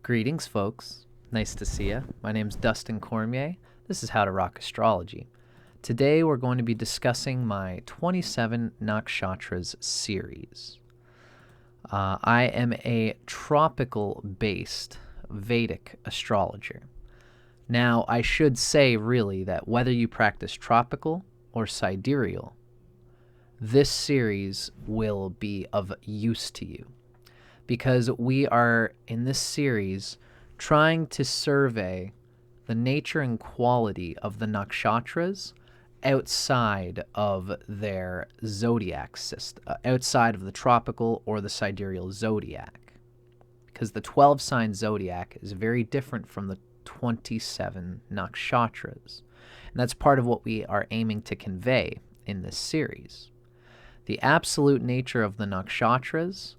Greetings, folks. Nice to see you. My name's Dustin Cormier. This is How to Rock Astrology. Today we're going to be discussing my 27 Nakshatras series. I am a tropical-based Vedic astrologer. Now, I should say really that whether you practice tropical or sidereal, this series will be of use to you, because we are, in this series, trying to survey the nature and quality of the nakshatras outside of their zodiac system, outside of the tropical or the sidereal zodiac. Because the 12-sign zodiac is very different from the 27 nakshatras. And that's part of what we are aiming to convey in this series. The absolute nature of the nakshatras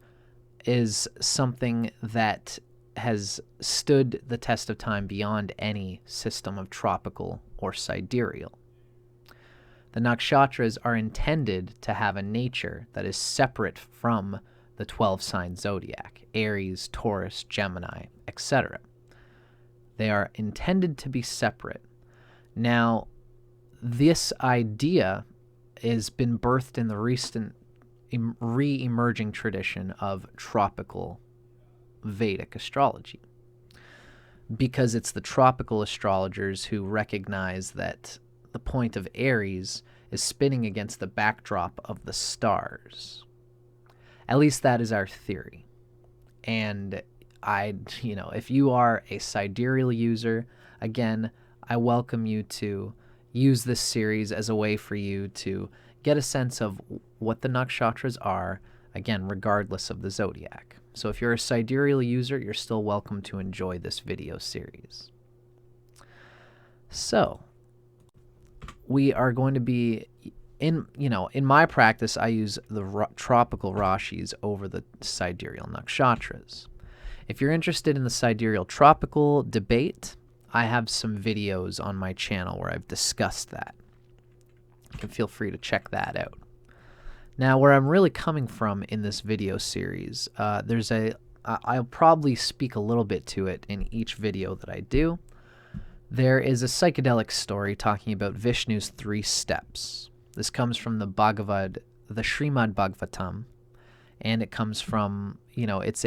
is something that has stood the test of time beyond any system of tropical or sidereal. The nakshatras are intended to have a nature that is separate from the 12-sign zodiac, Aries, Taurus, Gemini, etc. They are intended to be separate. Now, this idea has been birthed in the recent re-emerging tradition of tropical Vedic astrology, because it's the tropical astrologers who recognize that the point of Aries is spinning against the backdrop of the stars. At least that is our theory. And if you are a sidereal user, again, I welcome you to use this series as a way for you to get a sense of what the nakshatras are, again, regardless of the zodiac. So if you're a sidereal user, you're still welcome to enjoy this video series. So we are going to be in my practice, I use the tropical rashis over the sidereal nakshatras. If you're interested in the sidereal tropical debate, I have some videos on my channel where I've discussed that. You can feel free to check that out. Now, where I'm really coming from in this video series, I'll probably speak a little bit to it in each video that I do. There is a psychedelic story talking about Vishnu's 3 steps. This comes from the Srimad Bhagavatam, and it comes from, it's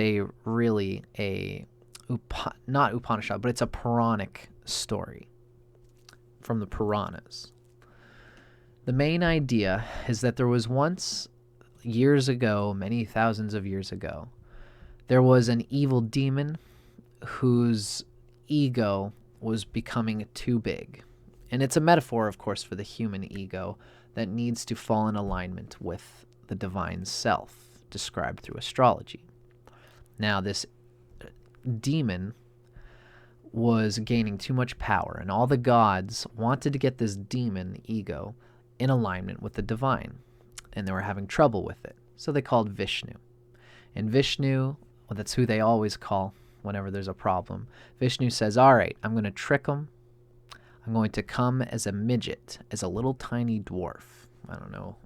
not Upanishad, but it's a Puranic story from the Puranas. The main idea is that there was once, years ago, many thousands of years ago, there was an evil demon whose ego was becoming too big. And it's a metaphor, of course, for the human ego that needs to fall in alignment with the divine self, described through astrology. Now, this demon was gaining too much power, and all the gods wanted to get this demon ego in alignment with the divine, and they were having trouble with it. So they called Vishnu. And Vishnu, well, that's who they always call whenever there's a problem. Vishnu says, all right, I'm going to trick them. I'm going to come as a midget, as a little tiny dwarf. I don't know,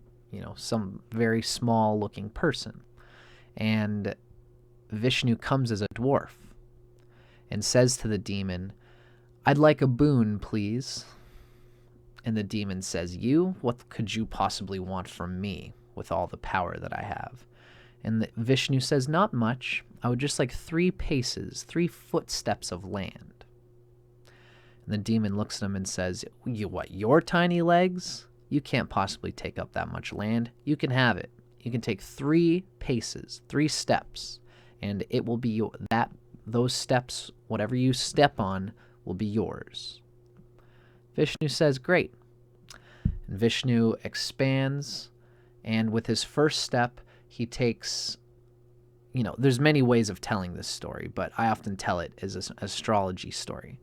some very small looking person. And Vishnu comes as a dwarf and says to the demon, I'd like a boon, please. And the demon says, what could you possibly want from me with all the power that I have? And Vishnu says, not much. I would just like 3 paces, 3 footsteps of land. And the demon looks at him and says, your tiny legs? You can't possibly take up that much land. You can have it. You can take 3 paces, 3 steps, and it will be those steps, whatever you step on, will be yours. Vishnu says, great. And Vishnu expands, and with his first step, he takes, there's many ways of telling this story, but I often tell it as an astrology story.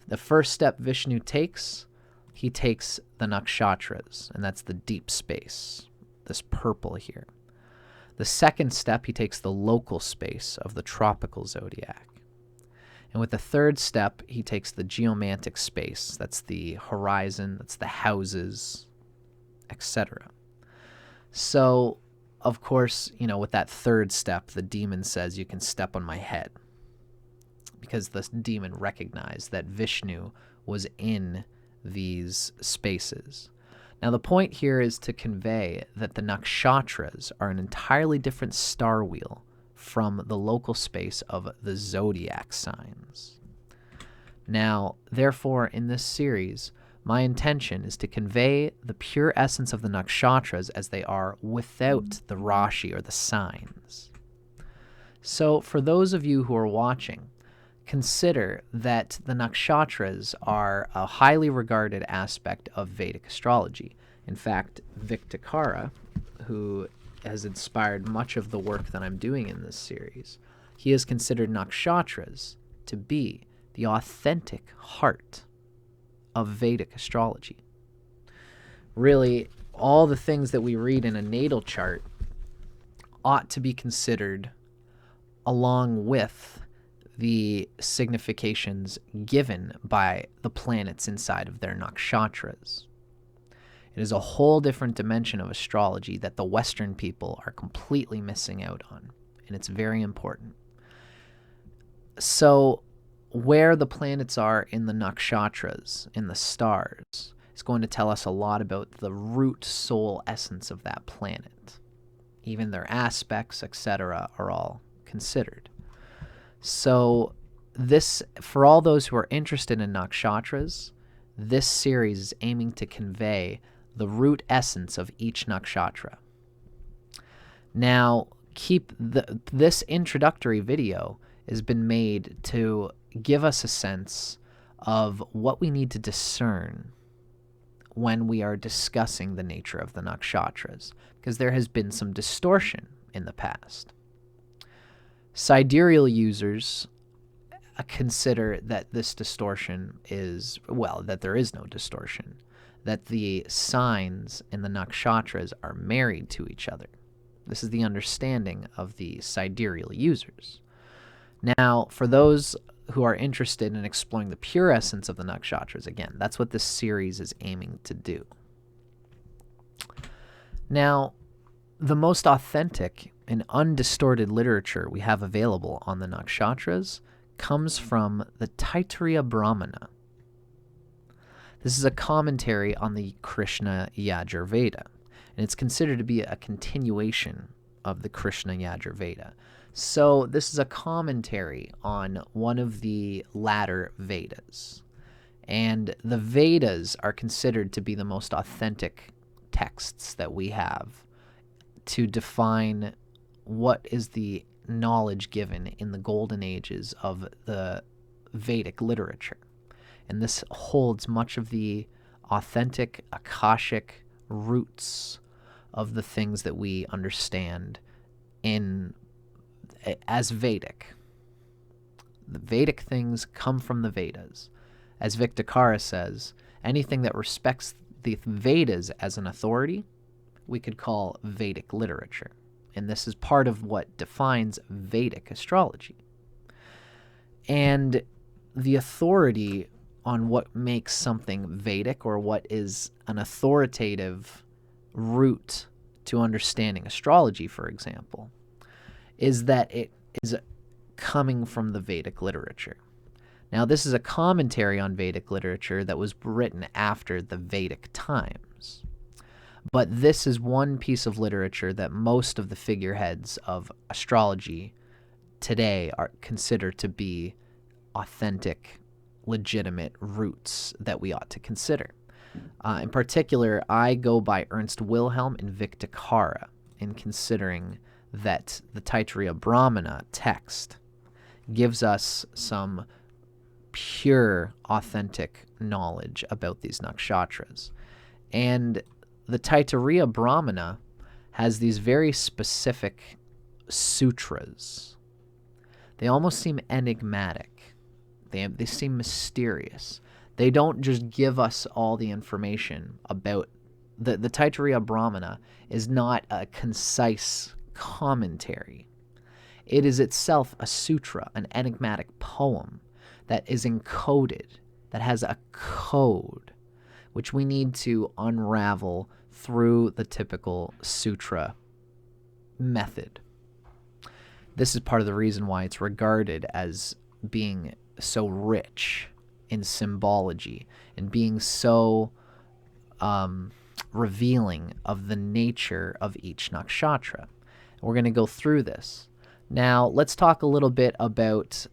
The first step Vishnu takes, he takes the nakshatras, and that's the deep space, this purple here. The second step, he takes the local space of the tropical zodiac. And with the third step, he takes the geomantic space. That's the horizon, that's the houses, etc. So, of course, with that third step, the demon says, you can step on my head. because the demon recognized that Vishnu was in these spaces. Now, the point here is to convey that the nakshatras are an entirely different star wheel from the local space of the zodiac signs. Now, therefore, in this series, my intention is to convey the pure essence of the nakshatras as they are without the rashi or the signs. So, for those of you who are watching, consider that the nakshatras are a highly regarded aspect of Vedic astrology. In fact, Victakara, who has inspired much of the work that I'm doing in this series, he has considered nakshatras to be the authentic heart of Vedic astrology. Really, all the things that we read in a natal chart ought to be considered along with the significations given by the planets inside of their nakshatras. It is a whole different dimension of astrology that the Western people are completely missing out on, and it's very important. So, where the planets are in the nakshatras, in the stars, is going to tell us a lot about the root soul essence of that planet. Even their aspects, etc., are all considered. So this, for all those who are interested in nakshatras, this series is aiming to convey the root essence of each nakshatra. Now, this introductory video has been made to give us a sense of what we need to discern when we are discussing the nature of the nakshatras, because there has been some distortion in the past. Sidereal users consider that this distortion is, well, that there is no distortion, that the signs in the nakshatras are married to each other. This is the understanding of the sidereal users. Now, for those who are interested in exploring the pure essence of the nakshatras, again, that's what this series is aiming to do. Now, the most authentic and undistorted literature we have available on the nakshatras comes from the Taittiriya Brahmana. This is a commentary on the Krishna Yajur-veda, and it's considered to be a continuation of the Krishna Yajur-veda. So this is a commentary on one of the latter Vedas, and the Vedas are considered to be the most authentic texts that we have to define what is the knowledge given in the golden ages of the Vedic literature. And this holds much of the authentic Akashic roots of the things that we understand as Vedic. The Vedic things come from the Vedas. As Victakara says, anything that respects the Vedas as an authority, we could call Vedic literature. And this is part of what defines Vedic astrology. And the authority on what makes something Vedic, or what is an authoritative route to understanding astrology, for example, is that it is coming from the Vedic literature. Now, this is a commentary on Vedic literature that was written after the Vedic times. But this is one piece of literature that most of the figureheads of astrology today are considered to be authentic, legitimate roots that we ought to consider. In particular, I go by Ernst Wilhelm and Victakara in considering that the Taitirriya Brahmana text gives us some pure, authentic knowledge about these nakshatras. And the Taittiriya Brahmana has these very specific sutras. They almost seem enigmatic. They seem mysterious. They don't just give us all the information about the Taittiriya Brahmana is not a concise commentary. It is itself a sutra, an enigmatic poem that is encoded, that has a code, which we need to unravel through the typical sutra method. This is part of the reason why it's regarded as being so rich in symbology and being so revealing of the nature of each nakshatra. We're going to go through this. Now, let's talk a little bit about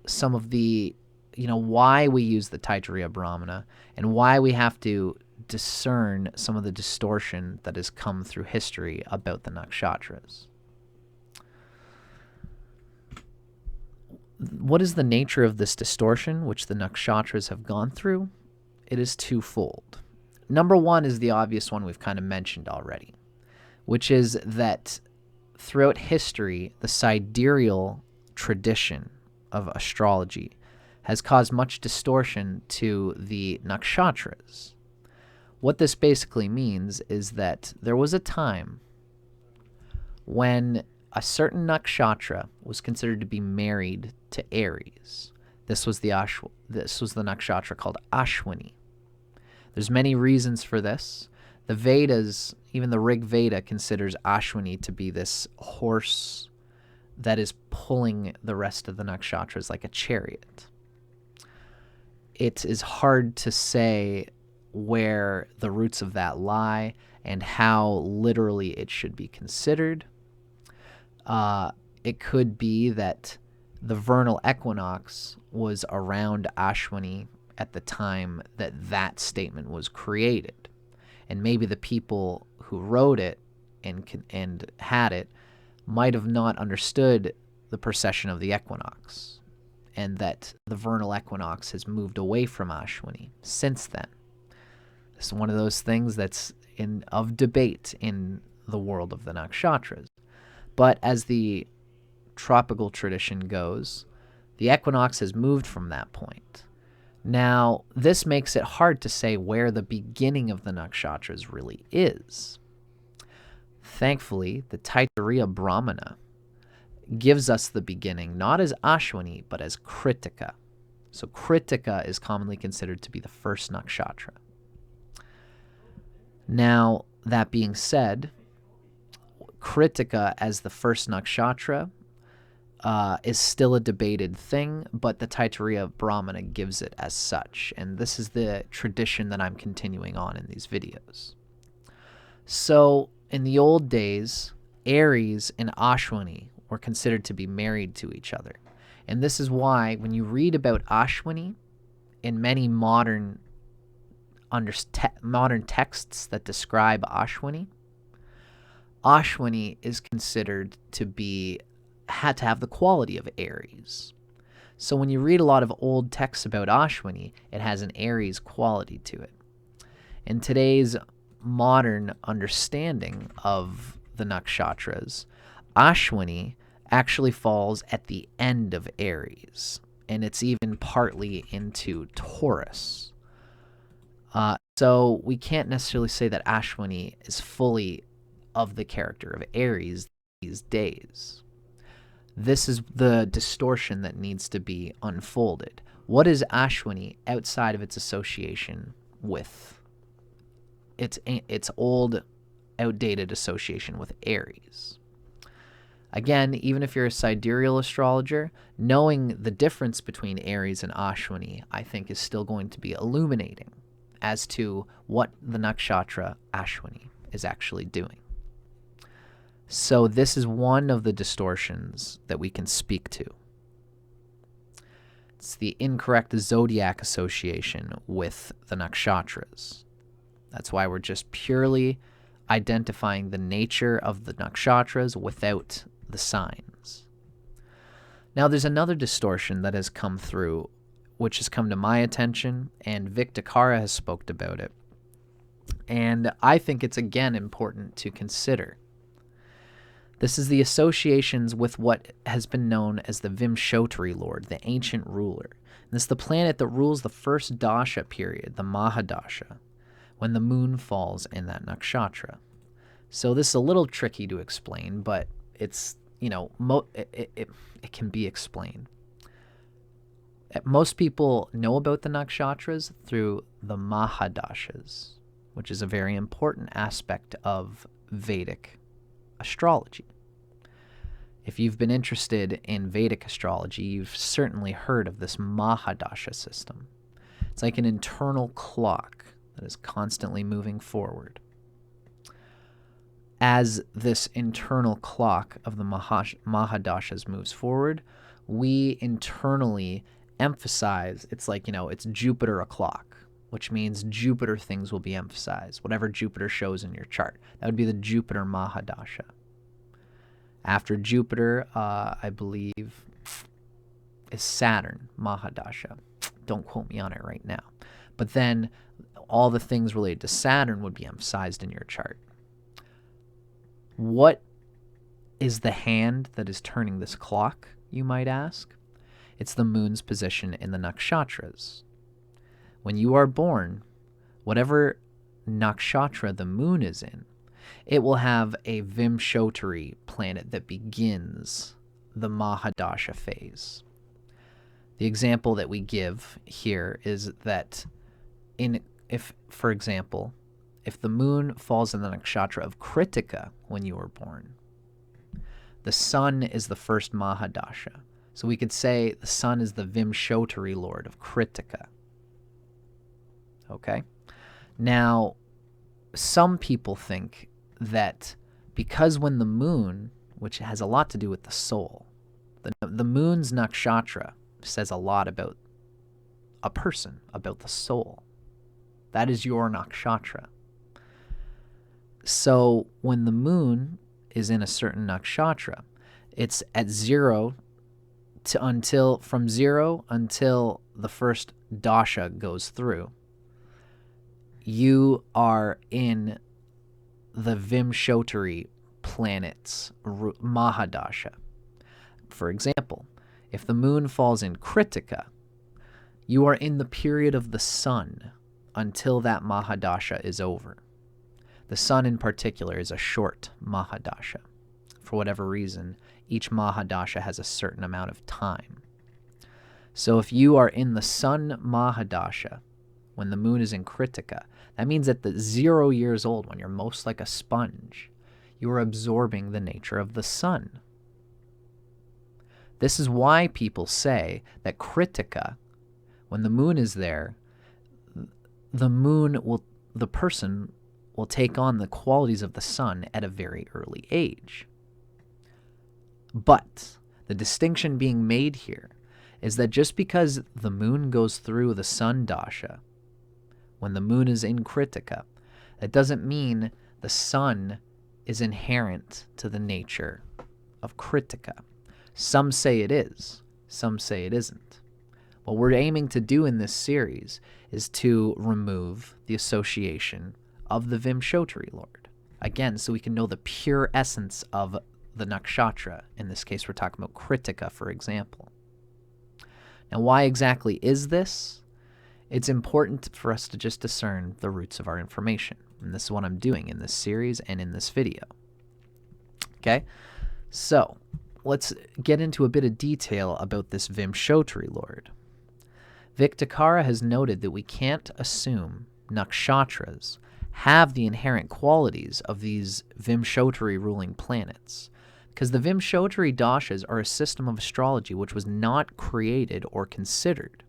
some of the, why we use the Taittiriya Brahmana and why we have to discern some of the distortion that has come through history about the nakshatras. What is the nature of this distortion which the nakshatras have gone through? It is twofold. Number one is the obvious one we've kind of mentioned already, which is that throughout history, the sidereal tradition of astrology has caused much distortion to the nakshatras. What this basically means is that there was a time when a certain nakshatra was considered to be married to Aries. This was the nakshatra called Ashwini. There's many reasons for this. The Vedas, even the Rig Veda, considers Ashwini to be this horse that is pulling the rest of the nakshatras like a chariot. It is hard to say where the roots of that lie and how literally it should be considered. It could be that the vernal equinox was around Ashwini at the time that that statement was created. And maybe the people who wrote it and had it might have not understood the precession of the equinox, and that the vernal equinox has moved away from Ashwini since then. This is one of those things that's of debate in the world of the nakshatras. But as the tropical tradition goes, the equinox has moved from that point. Now, this makes it hard to say where the beginning of the nakshatras really is. Thankfully, the Taitirriya Brahmana gives us the beginning not as Ashwini, but as Kritika. So Kritika is commonly considered to be the first nakshatra. Now, that being said, Kritika as the first nakshatra is still a debated thing, but the Taittiriya Brahmana gives it as such, and this is the tradition that I'm continuing on in these videos. So, in the old days, Aries and Ashwini were considered to be married to each other, and this is why when you read about Ashwini in many modern texts that describe Ashwini, Ashwini is considered to had to have the quality of Aries. So when you read a lot of old texts about Ashwini, it has an Aries quality to it. In today's modern understanding of the nakshatras, Ashwini actually falls at the end of Aries, and it's even partly into Taurus. So we can't necessarily say that Ashwini is fully of the character of Aries these days. This is the distortion that needs to be unfolded. What is Ashwini outside of its association with its old, outdated association with Aries? Again, even if you're a sidereal astrologer, knowing the difference between Aries and Ashwini, I think, is still going to be illuminating as to what the nakshatra Ashwini is actually doing. So this is one of the distortions that we can speak to. It's the incorrect zodiac association with the nakshatras. That's why we're just purely identifying the nature of the nakshatras without the signs. Now there's another distortion that has come through, which has come to my attention, and Vedic Astrology has spoken about it. And I think it's again important to consider. This is the associations with what has been known as the Vimshotri Lord, the ancient ruler. And this is the planet that rules the first dasha period, the Mahadasha, when the moon falls in that nakshatra. So this is a little tricky to explain, but it's, it can be explained. Most people know about the nakshatras through the Mahadashas, which is a very important aspect of Vedic astrology. If you've been interested in Vedic astrology, you've certainly heard of this Mahadasha system. It's like an internal clock that is constantly moving forward. As this internal clock of the Mahadashas moves forward, we internally emphasize, it's like, it's Jupiter o'clock, which means Jupiter things will be emphasized, whatever Jupiter shows in your chart. That would be the Jupiter Mahadasha. After Jupiter, I believe, is Saturn Mahadasha. Don't quote me on it right now. But then all the things related to Saturn would be emphasized in your chart. What is the hand that is turning this clock, you might ask? It's the moon's position in the nakshatras. When you are born, whatever nakshatra the moon is in, it will have a Vimshotri planet that begins the Mahadasha phase. The example that we give here is that for example, if the moon falls in the nakshatra of Kritika when you were born, the sun is the first Mahadasha. So we could say the sun is the Vimshotri lord of Kritika. Okay? Now, some people think that because when the moon, which has a lot to do with the soul, the moon's nakshatra says a lot about a person, about the soul. That is your nakshatra. So when the moon is in a certain nakshatra, it's at from zero until the first dasha goes through. You are in the Vimshotri planet's Mahadasha. For example, if the moon falls in Kritika, you are in the period of the sun until that Mahadasha is over. The sun in particular is a short Mahadasha. For whatever reason, each Mahadasha has a certain amount of time. So if you are in the sun Mahadasha, when the moon is in Kritika, that means at the 0 years old, when you're most like a sponge, you are absorbing the nature of the sun. This is why people say that Kritika, when the moon is there, the person will take on the qualities of the sun at a very early age. But the distinction being made here is that just because the moon goes through the sun dasha, when the moon is in Kritika, that doesn't mean the sun is inherent to the nature of Kritika. Some say it is, some say it isn't. What we're aiming to do in this series is to remove the association of the Vimshotri Lord. Again, so we can know the pure essence of the nakshatra. In this case, we're talking about Kritika, for example. Now, why exactly is this? It's important for us to just discern the roots of our information. And this is what I'm doing in this series and in this video. Okay? So, let's get into a bit of detail about this Vimshotri Lord. Victakara has noted that we can't assume nakshatras have the inherent qualities of these Vimshotri ruling planets, because the Vimshotri dashas are a system of astrology which was not created or considered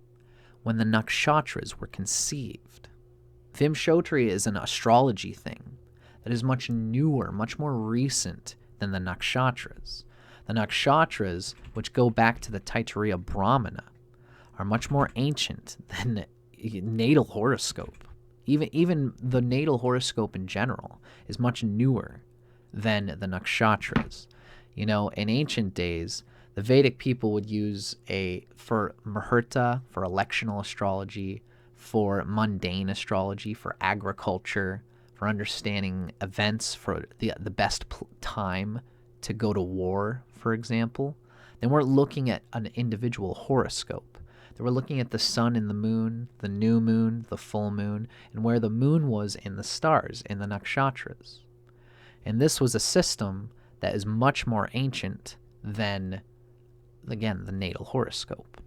when the nakshatras were conceived. Vimshotri is an astrology thing that is much newer, much more recent than the nakshatras. The nakshatras, which go back to the Taitirriya Brahmana, are much more ancient than natal horoscope. Even the natal horoscope in general is much newer than the nakshatras. In ancient days, the Vedic people would use for muhurta, for electional astrology, for mundane astrology, for agriculture, for understanding events, for the best time to go to war, for example. They weren't looking at an individual horoscope. They were looking at the sun and the moon, the new moon, the full moon, and where the moon was in the stars, in the nakshatras. And this was a system that is much more ancient than, again, the natal horoscope.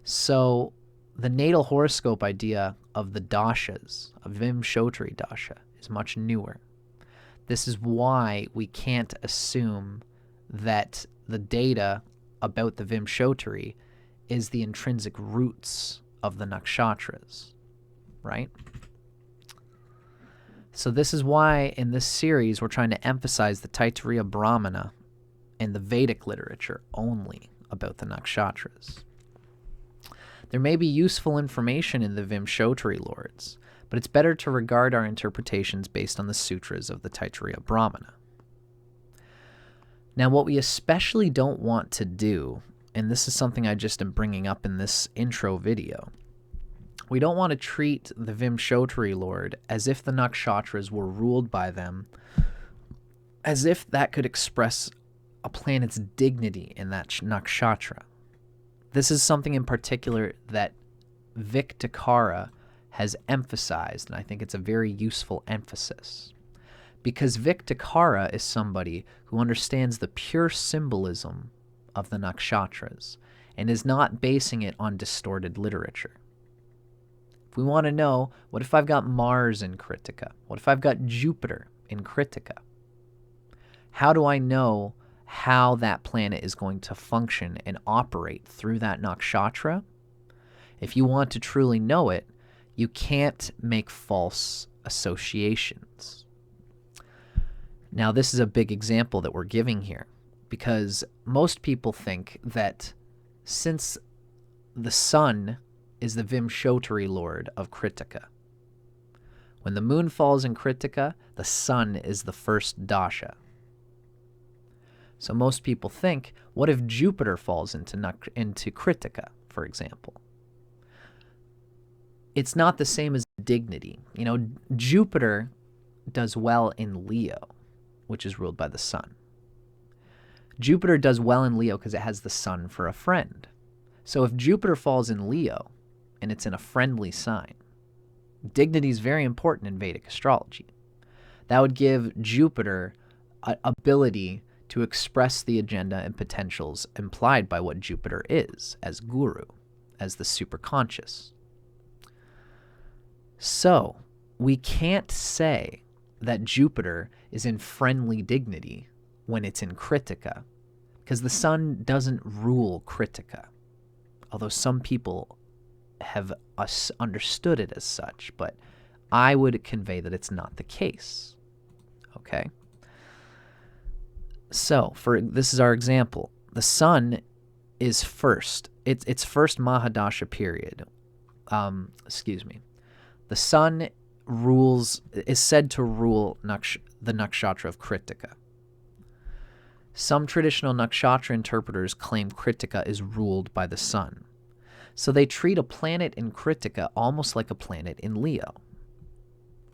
So the natal horoscope idea of the dashas, of Vimshotri dasha, is much newer. This is why we can't assume that the data about the Vimshotri is the intrinsic roots of the nakshatras, right? So this is why in this series we're trying to emphasize the Taitirriya Brahmana and the Vedic literature only about the nakshatras. There may be useful information in the Vimshotri lords, but it's better to regard our interpretations based on the sutras of the Taittiriya Brahmana. Now, what we especially don't want to do, and this is something I just am bringing up in this intro video, we don't want to treat the Vimshotri lord as if the nakshatras were ruled by them, as if that could express a planet's dignity in that nakshatra. This is something in particular that Victakara has emphasized, and I think it's a very useful emphasis. Because Victakara is somebody who understands the pure symbolism of the nakshatras and is not basing it on distorted literature. If we want to know, what if I've got Mars in Kritika? What if I've got Jupiter in Kritika? How do I know how that planet is going to function and operate through that nakshatra? If you want to truly know it, you can't make false associations. Now, this is a big example that we're giving here, because most people think that since the sun is the Vimshotri lord of Kritika, when the moon falls in Kritika, the sun is the first dasha. So most people think, what if Jupiter falls into Kritika, for example? It's not the same as dignity. You know, Jupiter does well in Leo, which is ruled by the sun. Jupiter does well in Leo because it has the sun for a friend. So if Jupiter falls in Leo and it's in a friendly sign, dignity is very important in Vedic astrology. That would give Jupiter an ability to express the agenda and potentials implied by what Jupiter is as guru, as the superconscious. So we can't say that Jupiter is in friendly dignity when it's in Kritika, because the sun doesn't rule Kritika, although some people have understood it as such, but I would convey that it's not the case. Okay? So, this is our example. The sun is first. It's first Mahadasha period. The sun is said to rule the nakshatra of Kritika. Some traditional nakshatra interpreters claim Kritika is ruled by the sun. So they treat a planet in Kritika almost like a planet in Leo.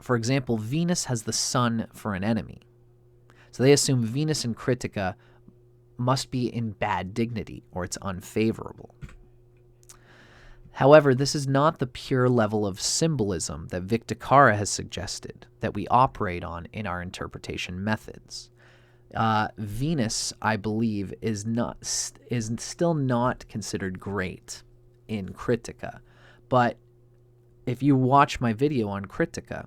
For example, Venus has the sun for an enemy. So they assume Venus in Kritika must be in bad dignity, or it's unfavorable. However, this is not the pure level of symbolism that Victakara has suggested that we operate on in our interpretation methods. Venus, I believe, is still not considered great in Kritika, but if you watch my video on Kritika,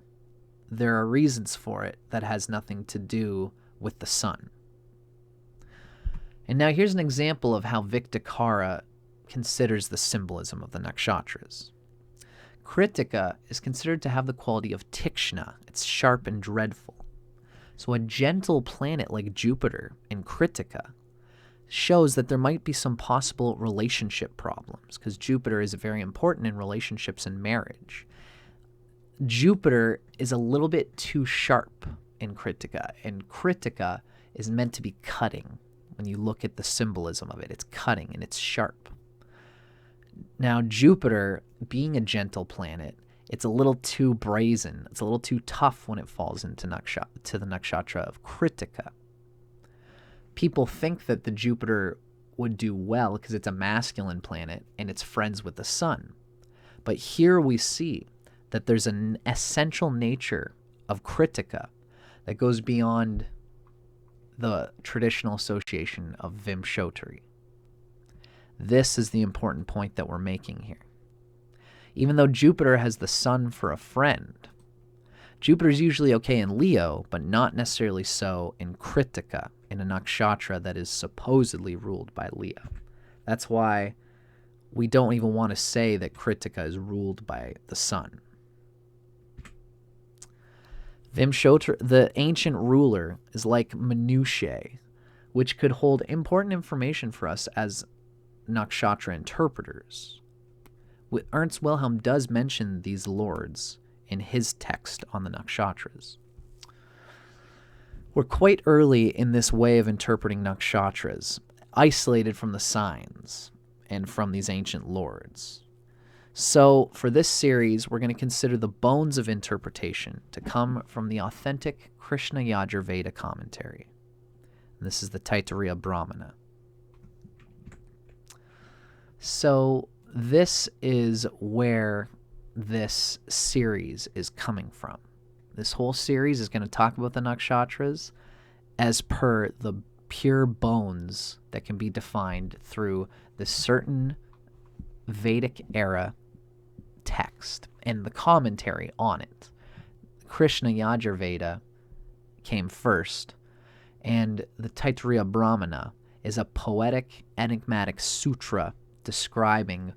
there are reasons for it that has nothing to do with the sun. And now here's an example of how Victakara considers the symbolism of the nakshatras. Kritika is considered to have the quality of tikshna. It's sharp and dreadful. So a gentle planet like Jupiter in Kritika shows that there might be some possible relationship problems, because Jupiter is very important in relationships and marriage. Jupiter is a little bit too sharp in Kritika, and Kritika is meant to be cutting. When you look at the symbolism of it, it's cutting and it's sharp. Now, Jupiter, being a gentle planet, it's a little too brazen. It's a little too tough when it falls into the nakshatra of Kritika. People think that the Jupiter would do well because it's a masculine planet and it's friends with the sun. But here we see that there's an essential nature of Kritika that goes beyond the traditional association of Vimshotri. This is the important point that we're making here. Even though Jupiter has the sun for a friend, Jupiter's usually okay in Leo, but not necessarily so in Kritika, in a nakshatra that is supposedly ruled by Leo. That's why we don't even want to say that Kritika is ruled by the sun. Vimshotri, the ancient ruler, is like minutiae, which could hold important information for us as nakshatra interpreters. Ernst Wilhelm does mention these lords in his text on the nakshatras. We're quite early in this way of interpreting nakshatras, isolated from the signs and from these ancient lords. So for this series, we're going to consider the bones of interpretation to come from the authentic Krishna Yajur-veda commentary. And this is the Taitirriya Brahmana. So this is where this series is coming from. This whole series is going to talk about the nakshatras as per the pure bones that can be defined through the certain Vedic era text and the commentary on it. Krishna Yajur-veda came first, and the Taittiriya Brahmana is a poetic, enigmatic sutra describing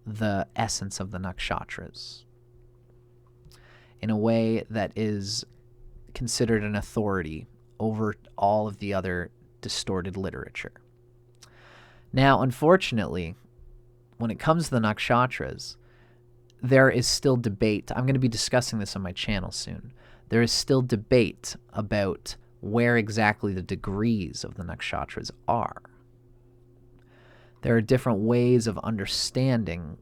the essence of the nakshatras in a way that is considered an authority over all of the other distorted literature. Now, unfortunately, when it comes to the nakshatras, there is still debate. I'm going to be discussing this on my channel soon. There is still debate about where exactly the degrees of the nakshatras are. There are different ways of understanding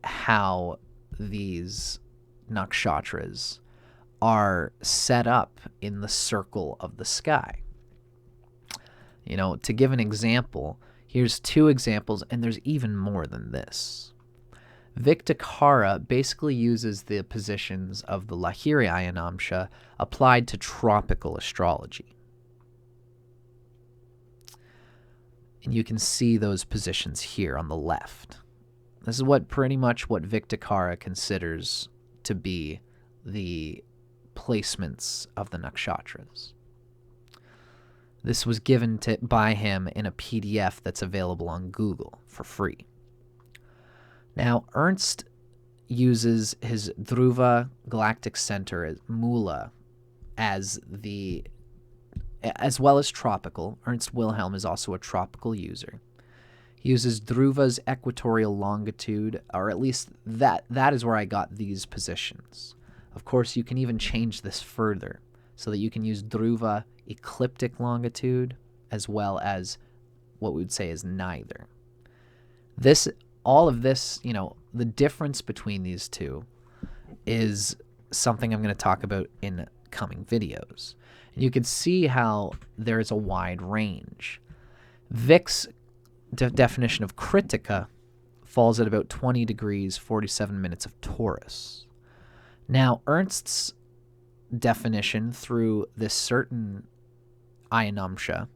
how these nakshatras are set up in the circle of the sky. You know, to give an example, here's two examples, and there's even more than this. Victakara basically uses the positions of the Lahiri Ayanamsha applied to tropical astrology. And you can see those positions here on the left. This is pretty much what Victakara considers to be the placements of the nakshatras. This was given by him in a PDF that's available on Google for free. Now, Ernst uses his Dhruva galactic center as Mula as well as tropical. Ernst Wilhelm is also a tropical user. He uses Dhruva's equatorial longitude, or at least that is where I got these positions. Of course, you can even change this further so that you can use Dhruva ecliptic longitude as well as what we would say is neither. All of this, the difference between these two is something I'm going to talk about in coming videos. And you can see how there is a wide range. Vic's definition of Kritika falls at about 20 degrees, 47 minutes of Taurus. Now, Ernst's definition through this certain Ayanamsha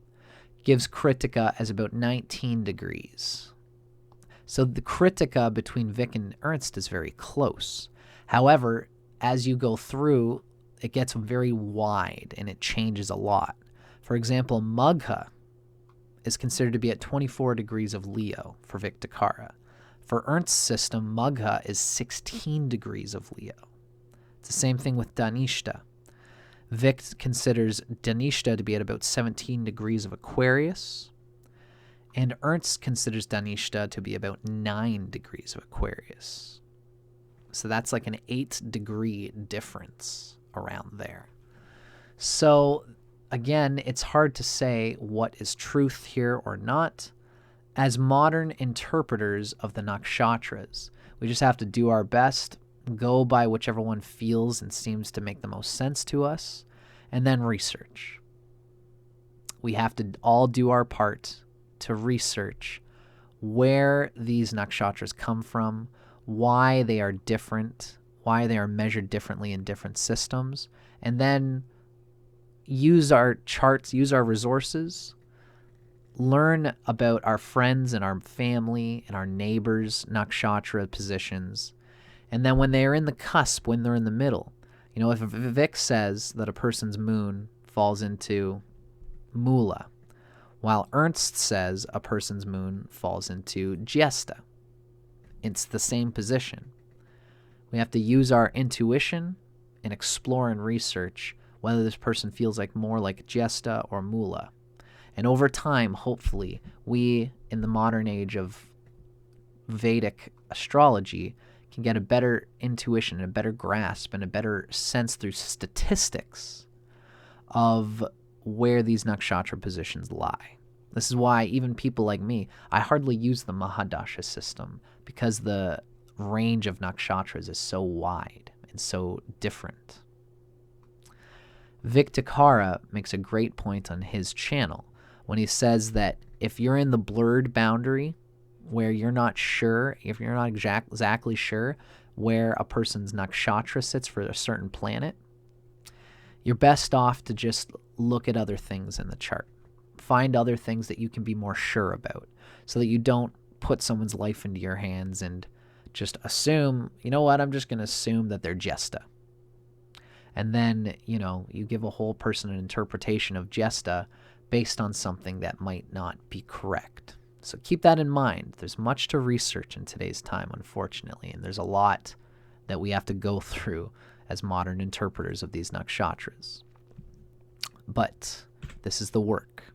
gives Kritika as about 19 degrees. So the Kritika between Vic and Ernst is very close. However, as you go through, it gets very wide and it changes a lot. For example, Magha is considered to be at 24 degrees of Leo for Victakara. For Ernst's system, Magha is 16 degrees of Leo. It's the same thing with Dhanishta. Vic considers Dhanishta to be at about 17 degrees of Aquarius, and Ernst considers Dhanishta to be about 9 degrees of Aquarius. So that's like an 8-degree difference around there. So again, it's hard to say what is truth here or not. As modern interpreters of the nakshatras, we just have to do our best, go by whichever one feels and seems to make the most sense to us, and then research. We have to all do our part to research where these nakshatras come from, why they are different, why they are measured differently in different systems, and then use our charts, use our resources, learn about our friends and our family and our neighbors' nakshatra positions, and then when they are in the cusp, when they're in the middle, if Vic says that a person's moon falls into Mula, while Ernst says a person's moon falls into Jesta. It's the same position. We have to use our intuition and explore and research whether this person feels like more like Jesta or Mula. And over time, hopefully, we, in the modern age of Vedic astrology, can get a better intuition, a better grasp, and a better sense through statistics of where these nakshatra positions lie. This is why even people like me, I hardly use the Mahadasha system, because the range of nakshatras is so wide and so different. Vic Takara makes a great point on his channel when he says that if you're in the blurred boundary where you're not sure, if you're not exactly sure where a person's nakshatra sits for a certain planet, you're best off to just look at other things in the chart. Find other things that you can be more sure about so that you don't put someone's life into your hands and just assume, you know what, I'm just going to assume that they're Jesta. And then, you give a whole person an interpretation of Jesta based on something that might not be correct. So keep that in mind. There's much to research in today's time, unfortunately, and there's a lot that we have to go through as modern interpreters of these nakshatras. But this is the work.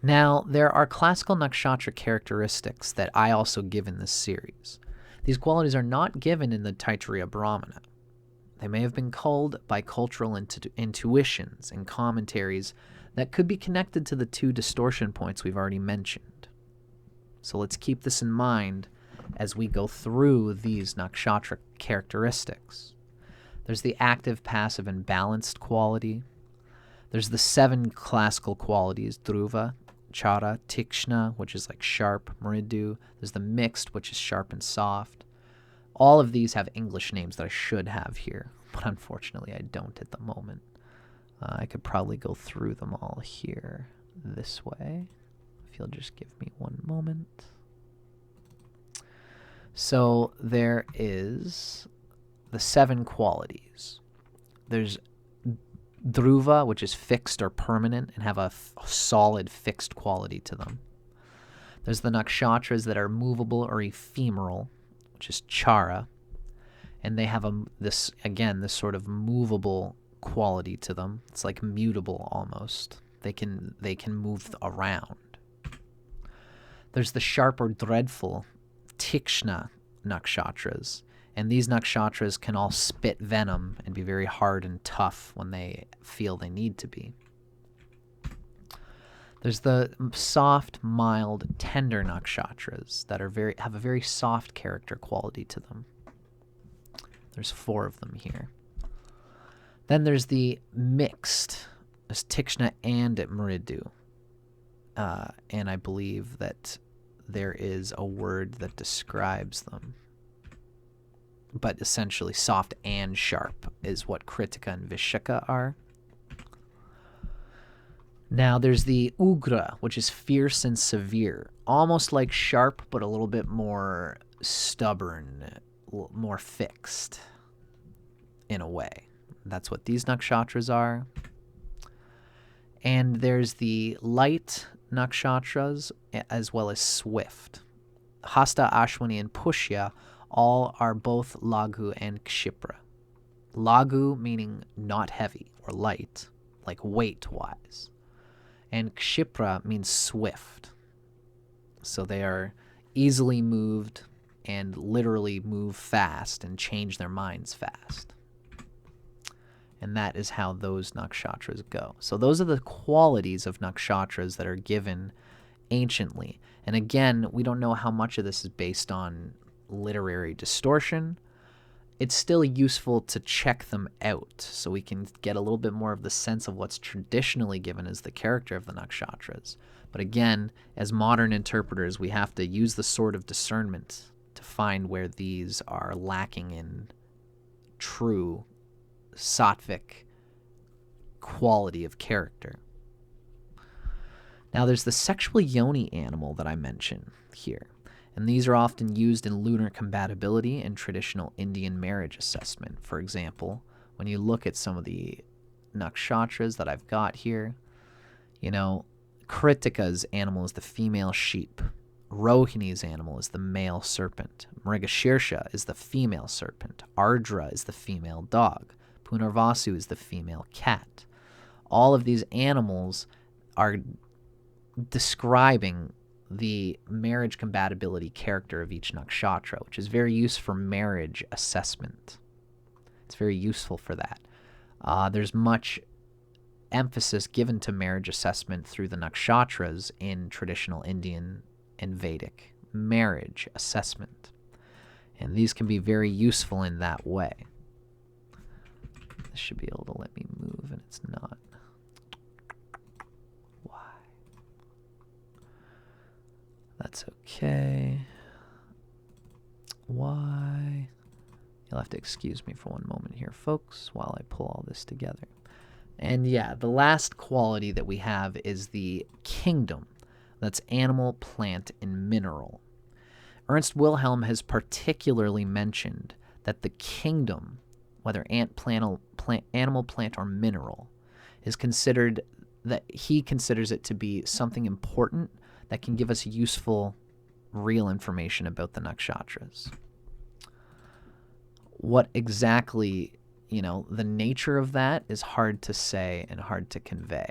Now, there are classical nakshatra characteristics that I also give in this series. These qualities are not given in the Taittiriya Brahmana. They may have been culled by cultural intuitions and commentaries that could be connected to the two distortion points we've already mentioned. So let's keep this in mind as we go through these nakshatra characteristics. There's the active, passive, and balanced quality. There's the 7 classical qualities, dhruva, chara, tikshna, which is like sharp, mridu. There's the mixed, which is sharp and soft. All of these have English names that I should have here, but unfortunately I don't at the moment. I could probably go through them all here this way, if you'll just give me one moment. So there is the 7 qualities. There's dhruva, which is fixed or permanent and have a solid fixed quality to them. There's the nakshatras that are movable or ephemeral, which is chara, and they have this sort of movable quality to them. It's like mutable almost. They can move around. There's the sharp or dreadful tikshna nakshatras, and these nakshatras can all spit venom and be very hard and tough when they feel they need to be. There's the soft, mild, tender nakshatras that have a very soft character quality to them. There's 4 of them here. Then there's the mixed. There's tikshna and mridu. And I believe that there is a word that describes them. But essentially soft and sharp is what kritika and vishaka are. Now there's the ugra, which is fierce and severe, almost like sharp, but a little bit more stubborn, more fixed in a way. That's what these nakshatras are. And there's the light nakshatras as well as swift. Hasta, Ashwini, and Pushya all are both lagu and kshipra. Lagu meaning not heavy or light, like weight-wise. And kshipra means swift. So they are easily moved and literally move fast and change their minds fast. And that is how those nakshatras go. So those are the qualities of nakshatras that are given anciently. And again, we don't know how much of this is based on literary distortion. It's still useful to check them out so we can get a little bit more of the sense of what's traditionally given as the character of the nakshatras. But again, as modern interpreters, we have to use the sword of discernment to find where these are lacking in true sattvic quality of character. Now there's the sexual yoni animal that I mentioned here. And these are often used in lunar compatibility and traditional Indian marriage assessment. For example, when you look at some of the nakshatras that I've got here, Kritika's animal is the female sheep. Rohini's animal is the male serpent. Mrigashirsha is the female serpent. Ardra is the female dog. Punarvasu is the female cat. All of these animals are describing the marriage compatibility character of each nakshatra, which is very useful for marriage assessment. It's very useful for that. There's much emphasis given to marriage assessment through the nakshatras in traditional Indian and Vedic marriage assessment. And these can be very useful in that way. This should be able to let me move, and it's not. Why? That's okay. Why? You'll have to excuse me for one moment here, folks, while I pull all this together. And yeah, the last quality that we have is the kingdom. That's animal, plant, and mineral. Ernst Wilhelm has particularly mentioned that the kingdom, whether animal, plant, or mineral, is considered, that he considers it to be something important that can give us useful, real information about the nakshatras. What exactly, the nature of that is hard to say and hard to convey.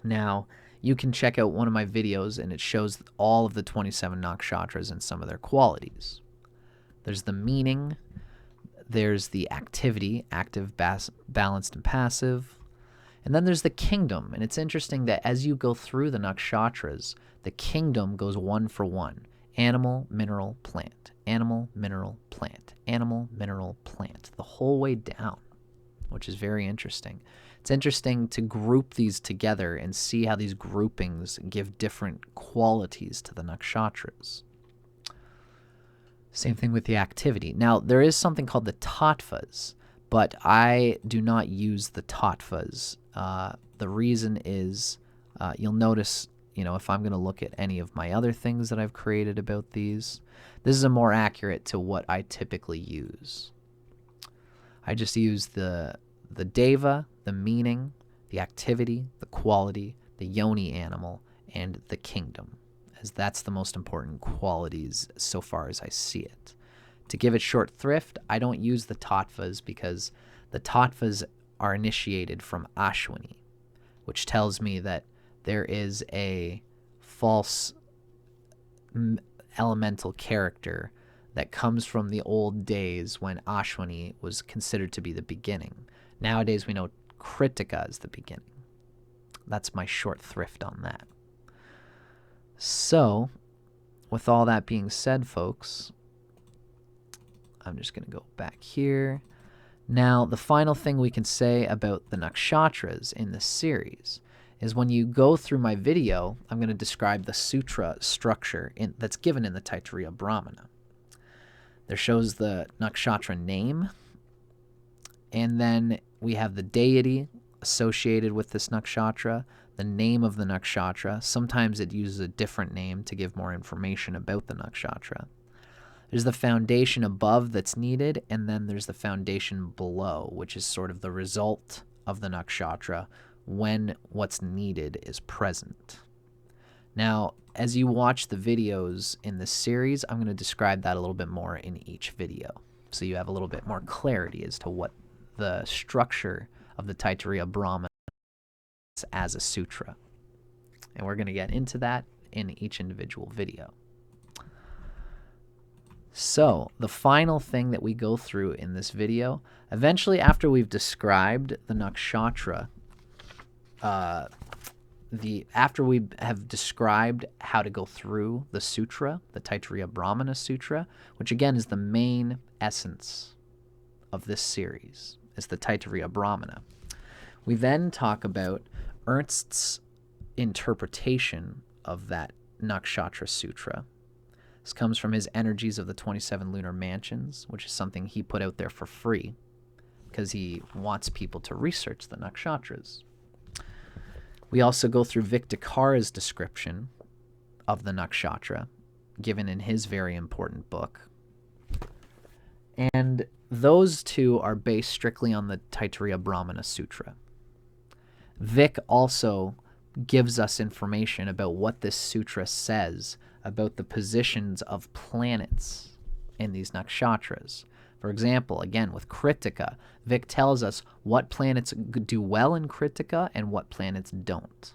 Now, you can check out one of my videos, and it shows all of the 27 nakshatras and some of their qualities. There's the meaning, there's the activity, active, balanced, and passive, and then there's the kingdom. And it's interesting that as you go through the nakshatras, the kingdom goes one for one. Animal, mineral, plant. Animal, mineral, plant. Animal, mineral, plant. The whole way down, which is very interesting. It's interesting to group these together and see how these groupings give different qualities to the nakshatras. Same thing with the activity. Now, there is something called the tattvas, but I do not use the tattvas. The reason is, you'll notice, if I'm going to look at any of my other things that I've created about these, this is more accurate to what I typically use. I just use the deva, the meaning, the activity, the quality, the yoni animal, and the kingdom, as that's the most important qualities so far as I see it. To give it short thrift, I don't use the tattvas because the tattvas are initiated from Ashwini, which tells me that there is a false elemental character that comes from the old days when Ashwini was considered to be the beginning. Nowadays, we know Kritika is the beginning. That's my short thrift on that. So, with all that being said, folks, I'm just going to go back here. Now, the final thing we can say about the nakshatras in this series is when you go through my video, I'm going to describe the sutra structure that's given in the Taittiriya Brahmana. There shows the nakshatra name, and then we have the deity associated with this nakshatra, the name of the nakshatra. Sometimes it uses a different name to give more information about the nakshatra. There's the foundation above that's needed, and then there's the foundation below, which is sort of the result of the nakshatra when what's needed is present. Now, as you watch the videos in this series, I'm going to describe that a little bit more in each video, so you have a little bit more clarity as to what the structure of the Taittiriya Brahmana is as a sutra. And we're going to get into that in each individual video. So, the final thing that we go through in this video, eventually after we've described the nakshatra, after we have described how to go through the sutra, the Taittiriya Brahmana Sutra, which again is the main essence of this series, is the Taittiriya Brahmana. We then talk about Ernst's interpretation of that Nakshatra Sutra. This comes from his Energies of the 27 Lunar Mansions, which is something he put out there for free because he wants people to research the nakshatras. We also go through Victika's description of the nakshatra, given in his very important book. And those two are based strictly on the Taittiriya Brahmana Sutra. Vic also gives us information about what this sutra says about the positions of planets in these nakshatras. For example, again, with Kritika, Vic tells us what planets do well in Kritika and what planets don't.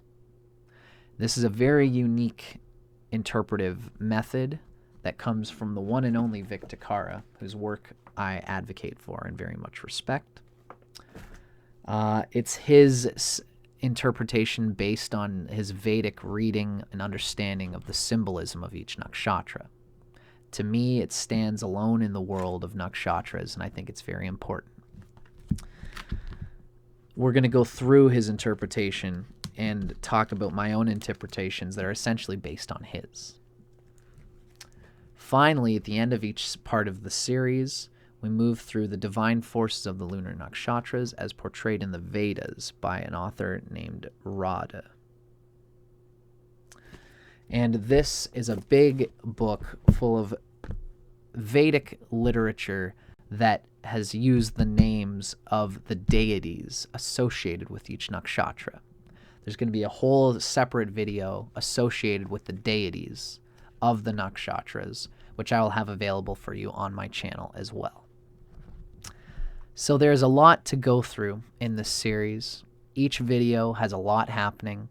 This is a very unique interpretive method that comes from the one and only Vic Takara, whose work I advocate for and very much respect. It's his interpretation based on his Vedic reading and understanding of the symbolism of each nakshatra. To me, it stands alone in the world of nakshatras, and I think it's very important. We're going to go through his interpretation and talk about my own interpretations that are essentially based on his. Finally, at the end of each part of the series, we move through the divine forces of the lunar nakshatras as portrayed in the Vedas by an author named RYAN. And this is a big book full of Vedic literature that has used the names of the deities associated with each nakshatra. There's going to be a whole separate video associated with the deities of the nakshatras, which I will have available for you on my channel as well. So there's a lot to go through in this series. Each video has a lot happening.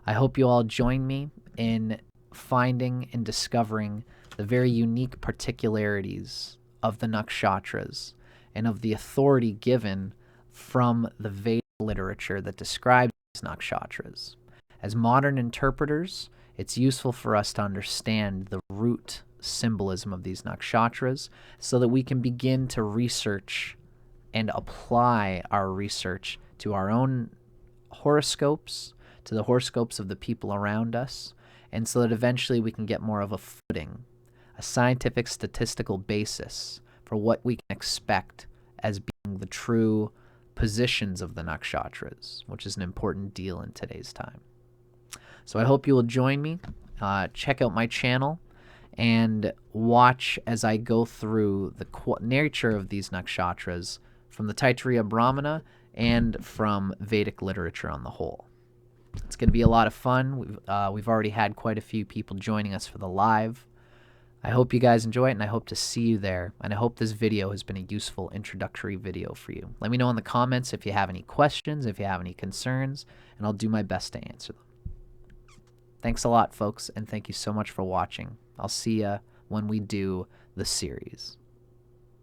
I hope you all join me in finding and discovering the very unique particularities of the nakshatras and of the authority given from the Vedic literature that describes these nakshatras. As modern interpreters, it's useful for us to understand the root symbolism of these nakshatras so that we can begin to research and apply our research to our own horoscopes, to the horoscopes of the people around us, and so that eventually we can get more of a footing, a scientific statistical basis for what we can expect as being the true positions of the nakshatras, which is an important deal in today's time. So I hope you will join me, check out my channel, and watch as I go through the nature of these nakshatras from the Taittiriya Brahmana and from Vedic literature on the whole. It's going to be a lot of fun. We've already had quite a few people joining us for the live. I hope you guys enjoy it, and I hope to see you there. And I hope this video has been a useful introductory video for you. Let me know in the comments if you have any questions, if you have any concerns, and I'll do my best to answer them. Thanks a lot, folks, and thank you so much for watching. I'll see you when we do the series.